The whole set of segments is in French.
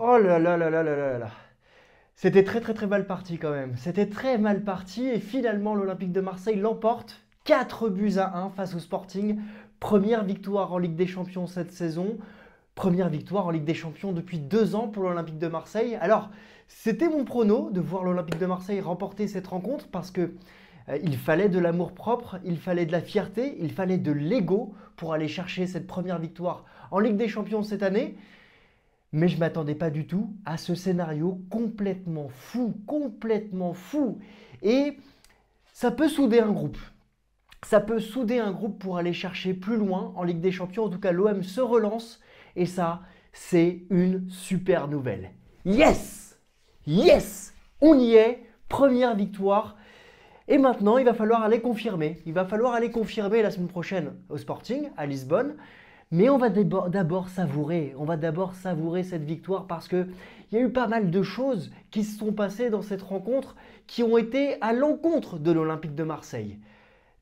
Oh là là là là là là là. C'était très très très mal parti quand même. C'était très mal parti et finalement l'Olympique de Marseille l'emporte 4 buts à 1 face au Sporting. Première victoire en Ligue des Champions cette saison. Première victoire en Ligue des Champions depuis 2 ans pour l'Olympique de Marseille. Alors, c'était mon prono de voir l'Olympique de Marseille remporter cette rencontre parce que il fallait de l'amour-propre, il fallait de la fierté, il fallait de l'ego pour aller chercher cette première victoire en Ligue des Champions cette année. Mais je ne m'attendais pas du tout à ce scénario complètement fou, complètement fou. Et ça peut souder un groupe. Ça peut souder un groupe pour aller chercher plus loin en Ligue des Champions. En tout cas, l'OM se relance et ça, c'est une super nouvelle. Yes! Yes! On y est, première victoire. Et maintenant, il va falloir aller confirmer. Il va falloir aller confirmer la semaine prochaine au Sporting, à Lisbonne. Mais on va d'abord savourer, cette victoire parce qu'il y a eu pas mal de choses qui se sont passées dans cette rencontre qui ont été à l'encontre de l'Olympique de Marseille.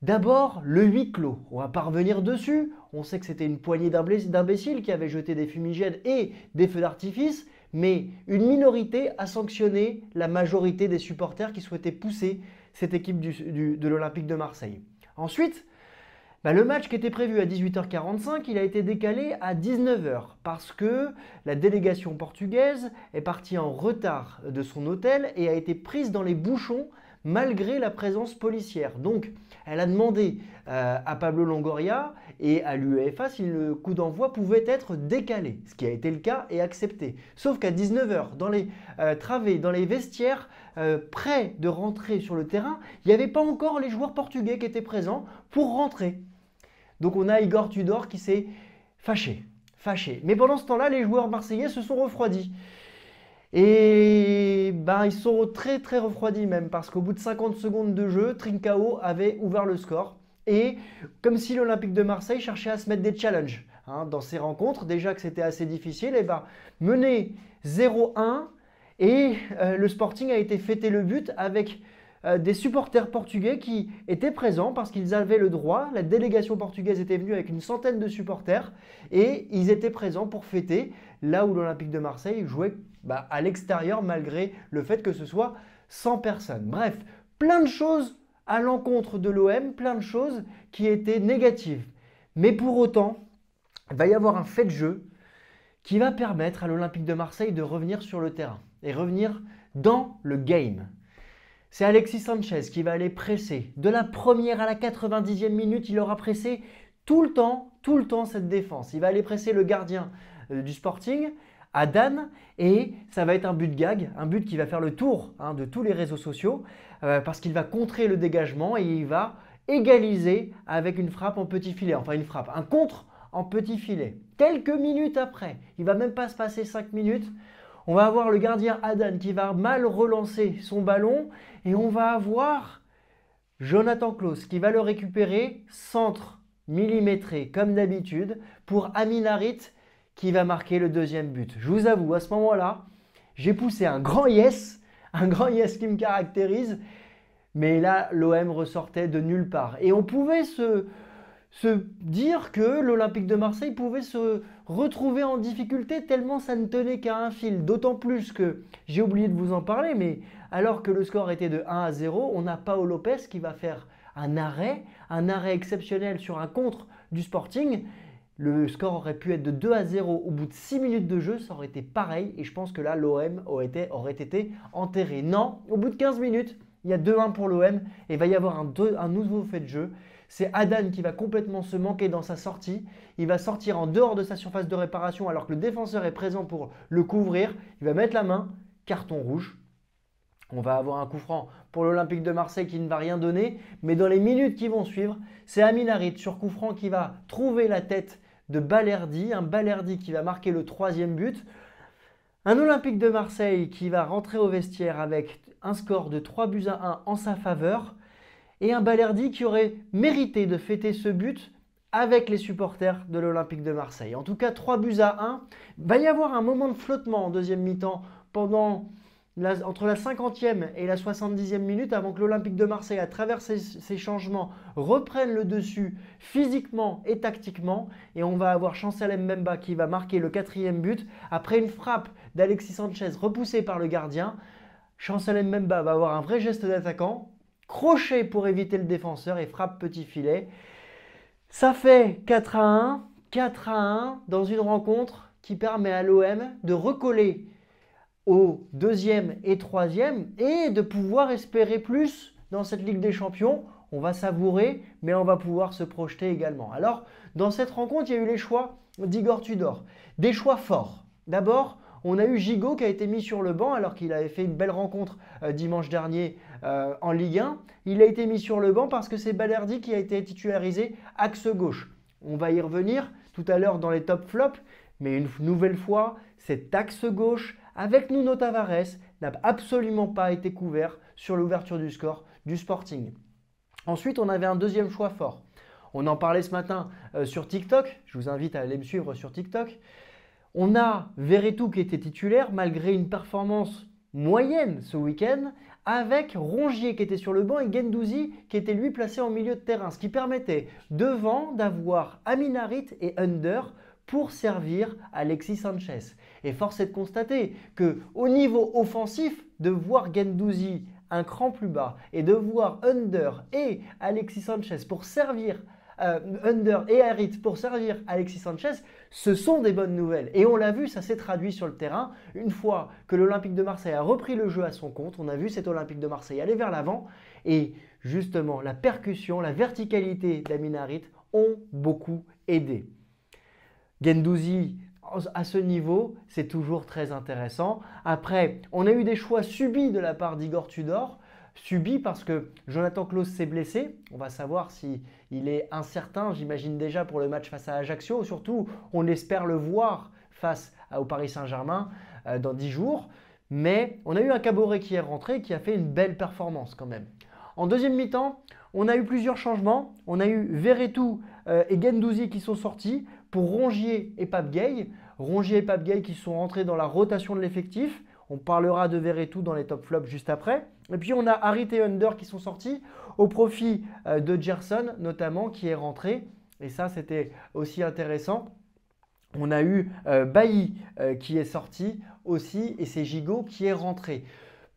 D'abord, le huis clos. On va pas revenir dessus. On sait que c'était une poignée d'imbéciles qui avaient jeté des fumigènes et des feux d'artifice, mais une minorité a sanctionné la majorité des supporters qui souhaitaient pousser cette équipe de l'Olympique de Marseille. Ensuite, le match qui était prévu à 18h45, il a été décalé à 19h parce que la délégation portugaise est partie en retard de son hôtel et a été prise dans les bouchons malgré la présence policière. Donc, elle a demandé à Pablo Longoria et à l'UEFA si le coup d'envoi pouvait être décalé, ce qui a été le cas et accepté. Sauf qu'à 19h, dans les travées, dans les vestiaires, près de rentrer sur le terrain, il n'y avait pas encore les joueurs portugais qui étaient présents pour rentrer. Donc on a Igor Tudor qui s'est fâché. Mais pendant ce temps-là, les joueurs marseillais se sont refroidis. Et ils sont très très refroidis même parce qu'au bout de 50 secondes de jeu, Trincao avait ouvert le score. Et comme si l'Olympique de Marseille cherchait à se mettre des challenges dans ces rencontres, déjà que c'était assez difficile, et mené 0-1 et le Sporting a été fêter le but avec des supporters portugais qui étaient présents parce qu'ils avaient le droit. La délégation portugaise était venue avec une centaine de supporters et ils étaient présents pour fêter là où l'Olympique de Marseille jouait à l'extérieur malgré le fait que ce soit 100 personnes. Bref, plein de choses à l'encontre de l'OM, plein de choses qui étaient négatives. Mais pour autant, il va y avoir un fait de jeu qui va permettre à l'Olympique de Marseille de revenir sur le terrain et revenir dans le game. C'est Alexis Sanchez qui va aller presser. De la première à la 90e minute, il aura pressé tout le temps cette défense. Il va aller presser le gardien du Sporting, Adan, et ça va être un but gag, un but qui va faire le tour de tous les réseaux sociaux parce qu'il va contrer le dégagement et il va égaliser avec une frappe en petit filet. Enfin une frappe, un contre en petit filet. Quelques minutes après, il ne va même pas se passer 5 minutes, on va avoir le gardien Adan qui va mal relancer son ballon et on va avoir Jonathan Klaus qui va le récupérer, centre millimétré comme d'habitude pour Amin Harit qui va marquer le deuxième but. Je vous avoue, à ce moment-là, j'ai poussé un grand yes qui me caractérise, mais là, l'OM ressortait de nulle part. Et on pouvait se dire que l'Olympique de Marseille pouvait se retrouver en difficulté tellement ça ne tenait qu'à un fil. D'autant plus que, j'ai oublié de vous en parler, mais alors que le score était de 1-0, on a Paolo Lopez qui va faire un arrêt exceptionnel sur un contre du Sporting. Le score aurait pu être de 2-0 au bout de 6 minutes de jeu, ça aurait été pareil et je pense que là l'OM aurait été enterré. Non, au bout de 15 minutes, il y a 2-1 pour l'OM et il va y avoir un nouveau fait de jeu. C'est Adan qui va complètement se manquer dans sa sortie. Il va sortir en dehors de sa surface de réparation alors que le défenseur est présent pour le couvrir. Il va mettre la main, carton rouge. On va avoir un coup franc pour l'Olympique de Marseille qui ne va rien donner. Mais dans les minutes qui vont suivre, c'est Amin Harit sur coup franc qui va trouver la tête de Balerdi. Un Balerdi qui va marquer le 3e but. Un Olympique de Marseille qui va rentrer au vestiaire avec un score de 3-1 en sa faveur. Et un Balerdi qui aurait mérité de fêter ce but avec les supporters de l'Olympique de Marseille. En tout cas, 3-1. Il va y avoir un moment de flottement en deuxième mi-temps pendant entre la 50e et la 70e minute avant que l'Olympique de Marseille, à travers ces changements, reprenne le dessus physiquement et tactiquement. Et on va avoir Chancel Mbemba qui va marquer le 4e but après une frappe d'Alexis Sanchez repoussée par le gardien. Chancel Mbemba va avoir un vrai geste d'attaquant, crochet pour éviter le défenseur et frappe petit filet. Ça fait 4-1, 4-1 dans une rencontre qui permet à l'OM de recoller au 2e et 3e et de pouvoir espérer plus dans cette Ligue des Champions. On va savourer, mais on va pouvoir se projeter également. Alors, dans cette rencontre, il y a eu les choix d'Igor Tudor. Des choix forts. D'abord, on a eu Gigot qui a été mis sur le banc alors qu'il avait fait une belle rencontre dimanche dernier en Ligue 1. Il a été mis sur le banc parce que c'est Balerdi qui a été titularisé axe gauche. On va y revenir tout à l'heure dans les top flops, mais une nouvelle fois, cet axe gauche avec Nuno Tavares n'a absolument pas été couvert sur l'ouverture du score du Sporting. Ensuite, on avait un deuxième choix fort. On en parlait ce matin sur TikTok. Je vous invite à aller me suivre sur TikTok. On a Verretou qui était titulaire malgré une performance moyenne ce week-end, avec Rongier qui était sur le banc et Guendouzi qui était lui placé en milieu de terrain. Ce qui permettait devant d'avoir Amin Harit et Under pour servir Alexis Sanchez. Et force est de constater qu'au niveau offensif, de voir Guendouzi un cran plus bas et de voir Under et Alexis Sanchez pour servir Under et Harit pour servir Alexis Sanchez, ce sont des bonnes nouvelles. Et on l'a vu, ça s'est traduit sur le terrain. Une fois que l'Olympique de Marseille a repris le jeu à son compte, on a vu cet Olympique de Marseille aller vers l'avant. Et justement, la percussion, la verticalité d'Amin Harit ont beaucoup aidé. Guendouzi, à ce niveau, c'est toujours très intéressant. Après, on a eu des choix subis de la part d'Igor Tudor. Subis parce que Jonathan Klaus s'est blessé. On va savoir s'il est incertain, j'imagine déjà, pour le match face à Ajaccio. Surtout, on espère le voir face au Paris Saint-Germain dans 10 jours. Mais on a eu un Caboret qui est rentré, qui a fait une belle performance quand même. En deuxième mi-temps, on a eu plusieurs changements. On a eu Verretou et Guendouzi qui sont sortis pour Rongier et Pape Gueye. Rongier et Pape Gueye qui sont rentrés dans la rotation de l'effectif. On parlera de Verretou dans les top flops juste après. Et puis on a Harit et Under qui sont sortis au profit de Gerson notamment qui est rentré. Et ça c'était aussi intéressant. On a eu Bailly qui est sorti aussi et c'est Gigot qui est rentré.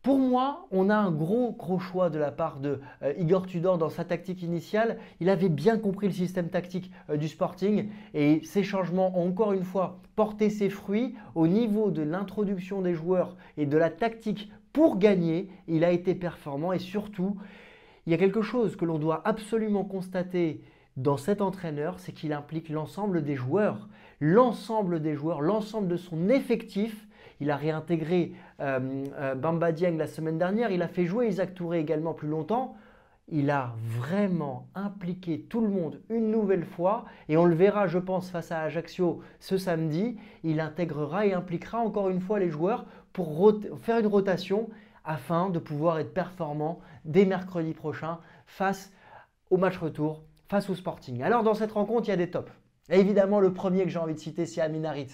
Pour moi, on a un gros choix de la part de Igor Tudor dans sa tactique initiale. Il avait bien compris le système tactique du Sporting et ces changements ont encore une fois porté ses fruits au niveau de l'introduction des joueurs et de la tactique pour gagner. Il a été performant et surtout, il y a quelque chose que l'on doit absolument constater dans cet entraîneur, c'est qu'il implique l'ensemble des joueurs, l'ensemble de son effectif. Il a réintégré Bamba Dieng la semaine dernière. Il a fait jouer Isaac Touré également plus longtemps. Il a vraiment impliqué tout le monde une nouvelle fois. Et on le verra, je pense, face à Ajaccio ce samedi. Il intégrera et impliquera encore une fois les joueurs pour faire une rotation afin de pouvoir être performant dès mercredi prochain face au match retour, face au Sporting. Alors dans cette rencontre, il y a des tops. Et évidemment, le premier que j'ai envie de citer, c'est Amin Harit.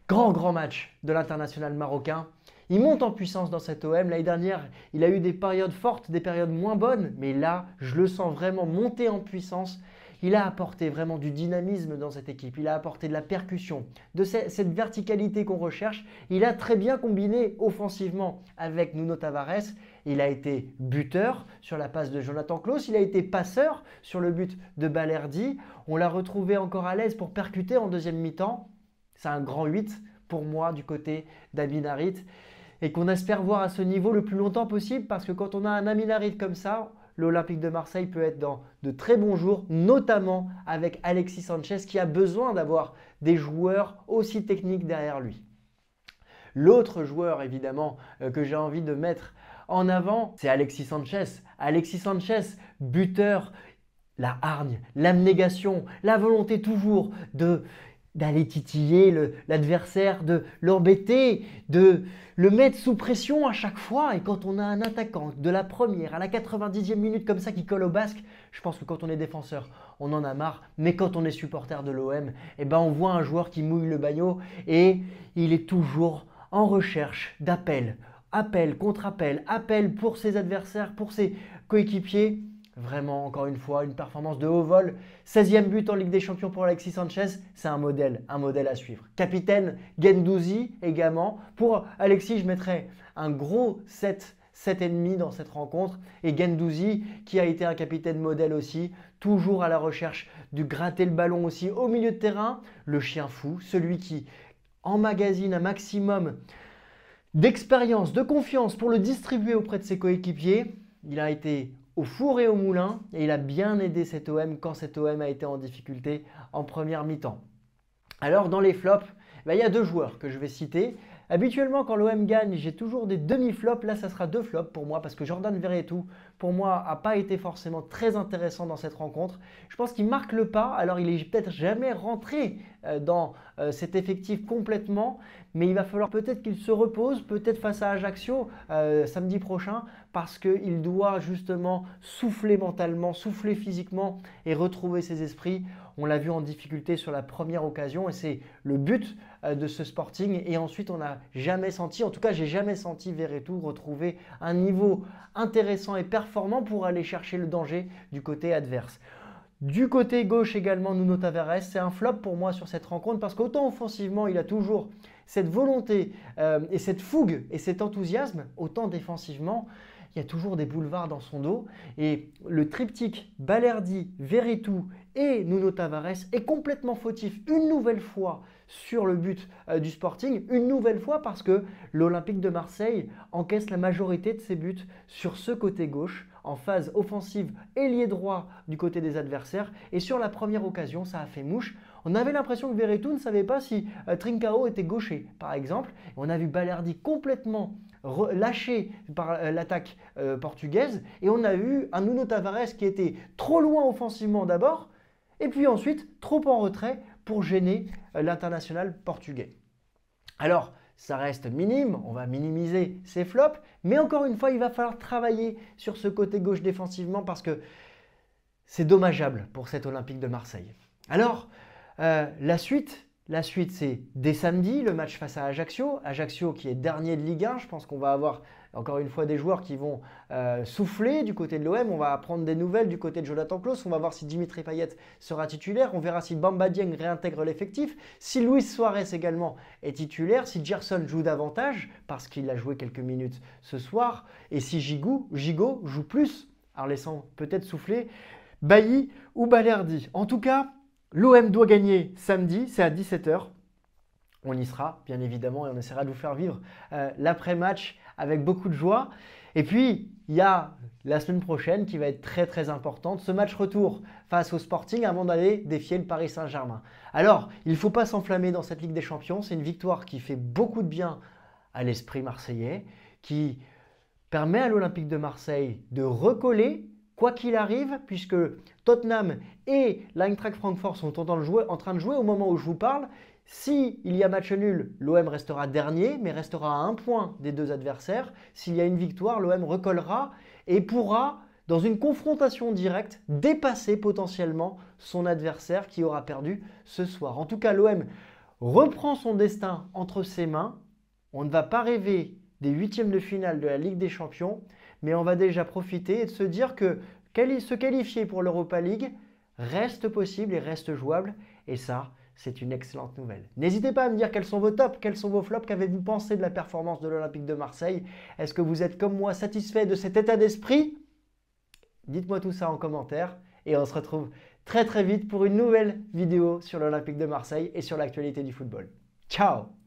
Grand match de l'international marocain. Il monte en puissance dans cette OM. L'année dernière, il a eu des périodes fortes, des périodes moins bonnes. Mais là, je le sens vraiment monter en puissance. Il a apporté vraiment du dynamisme dans cette équipe. Il a apporté de la percussion, de cette verticalité qu'on recherche. Il a très bien combiné offensivement avec Nuno Tavares. Il a été buteur sur la passe de Jonathan Klaus. Il a été passeur sur le but de Balerdi. On l'a retrouvé encore à l'aise pour percuter en deuxième mi-temps. C'est un grand 8 pour moi du côté d'Amin Harit et qu'on espère voir à ce niveau le plus longtemps possible parce que quand on a un Amin Harit comme ça, l'Olympique de Marseille peut être dans de très bons jours, notamment avec Alexis Sanchez qui a besoin d'avoir des joueurs aussi techniques derrière lui. L'autre joueur évidemment que j'ai envie de mettre en avant, c'est Alexis Sanchez. Alexis Sanchez, buteur, la hargne, l'abnégation, la volonté toujours d'aller titiller l'adversaire, de l'embêter, de le mettre sous pression à chaque fois. Et quand on a un attaquant de la première à la 90e minute comme ça qui colle au basque, je pense que quand on est défenseur, on en a marre. Mais quand on est supporter de l'OM, eh ben on voit un joueur qui mouille le maillot et il est toujours en recherche d'appel appel contre appel, appel pour ses adversaires, pour ses coéquipiers. Vraiment, encore une fois, une performance de haut vol. 16e but en Ligue des Champions pour Alexis Sanchez, c'est un modèle à suivre. Capitaine Guendouzi également. Pour Alexis, je mettrais un gros 7,5 dans cette rencontre. Et Guendouzi, qui a été un capitaine modèle aussi, toujours à la recherche de gratter le ballon aussi au milieu de terrain. Le chien fou, celui qui emmagasine un maximum d'expérience, de confiance pour le distribuer auprès de ses coéquipiers. Il a été au four et au moulin et il a bien aidé cet OM quand cet OM a été en difficulté en première mi-temps. Alors dans les flops, il y a 2 joueurs que je vais citer. Habituellement quand l'OM gagne, j'ai toujours des demi-flops. Là, ça sera 2 flops pour moi parce que Jordan Verretou, pour moi, n'a pas été forcément très intéressant dans cette rencontre. Je pense qu'il marque le pas. Alors, il n'est peut-être jamais rentré dans cet effectif complètement, mais il va falloir peut-être qu'il se repose, peut-être face à Ajaccio samedi prochain, parce qu'il doit justement souffler mentalement, souffler physiquement et retrouver ses esprits. On l'a vu en difficulté sur la première occasion et c'est le but de ce Sporting. Et ensuite, on n'a jamais senti, en tout cas, j'ai jamais senti Verretou retrouver un niveau intéressant et performant pour aller chercher le danger du côté adverse. Du côté gauche également, Nuno Tavares, c'est un flop pour moi sur cette rencontre parce qu'autant offensivement, il a toujours cette volonté et cette fougue et cet enthousiasme, autant défensivement, il y a toujours des boulevards dans son dos. Et le triptyque Balerdi, Verretou et Nuno Tavares est complètement fautif une nouvelle fois sur le but du Sporting. Une nouvelle fois parce que l'Olympique de Marseille encaisse la majorité de ses buts sur ce côté gauche, en phase offensive, ailier droit du côté des adversaires. Et sur la première occasion, ça a fait mouche. On avait l'impression que Verretou ne savait pas si Trincao était gaucher, par exemple. On a vu Balerdi complètement lâché par l'attaque portugaise. Et on a eu un Nuno Tavares qui était trop loin offensivement d'abord, et puis ensuite trop en retrait pour gêner l'international portugais. Alors, ça reste minime, on va minimiser ces flops, mais encore une fois, il va falloir travailler sur ce côté gauche défensivement parce que c'est dommageable pour cet Olympique de Marseille. Alors, la suite, c'est dès samedi, le match face à Ajaccio. Ajaccio qui est dernier de Ligue 1. Je pense qu'on va avoir encore une fois des joueurs qui vont souffler du côté de l'OM. On va apprendre des nouvelles du côté de Jonathan Klaus. On va voir si Dimitri Payet sera titulaire. On verra si Bamba Dieng réintègre l'effectif. Si Luis Suarez également est titulaire. Si Gerson joue davantage parce qu'il a joué quelques minutes ce soir. Et si Gigot joue plus, en laissant peut-être souffler Bailly ou Balerdi. En tout cas, l'OM doit gagner samedi, c'est à 17 h. On y sera, bien évidemment, et on essaiera de vous faire vivre l'après-match avec beaucoup de joie. Et puis, il y a la semaine prochaine qui va être très très importante, ce match retour face au Sporting avant d'aller défier le Paris Saint-Germain. Alors, il ne faut pas s'enflammer dans cette Ligue des Champions. C'est une victoire qui fait beaucoup de bien à l'esprit marseillais, qui permet à l'Olympique de Marseille de recoller quoi qu'il arrive, puisque Tottenham et l'Eintracht Francfort sont en train de jouer au moment où je vous parle. S'il y a match nul, l'OM restera dernier, mais restera à 1 point des 2 adversaires. S'il y a une victoire, l'OM recollera et pourra, dans une confrontation directe, dépasser potentiellement son adversaire qui aura perdu ce soir. En tout cas, l'OM reprend son destin entre ses mains. On ne va pas rêver des 8e de finale de la Ligue des Champions, mais on va déjà profiter et de se dire que se qualifier pour l'Europa League reste possible et reste jouable. Et ça, c'est une excellente nouvelle. N'hésitez pas à me dire quels sont vos tops, quels sont vos flops, qu'avez-vous pensé de la performance de l'Olympique de Marseille? Est-ce que vous êtes comme moi satisfait de cet état d'esprit? Dites-moi tout ça en commentaire et on se retrouve très très vite pour une nouvelle vidéo sur l'Olympique de Marseille et sur l'actualité du football. Ciao!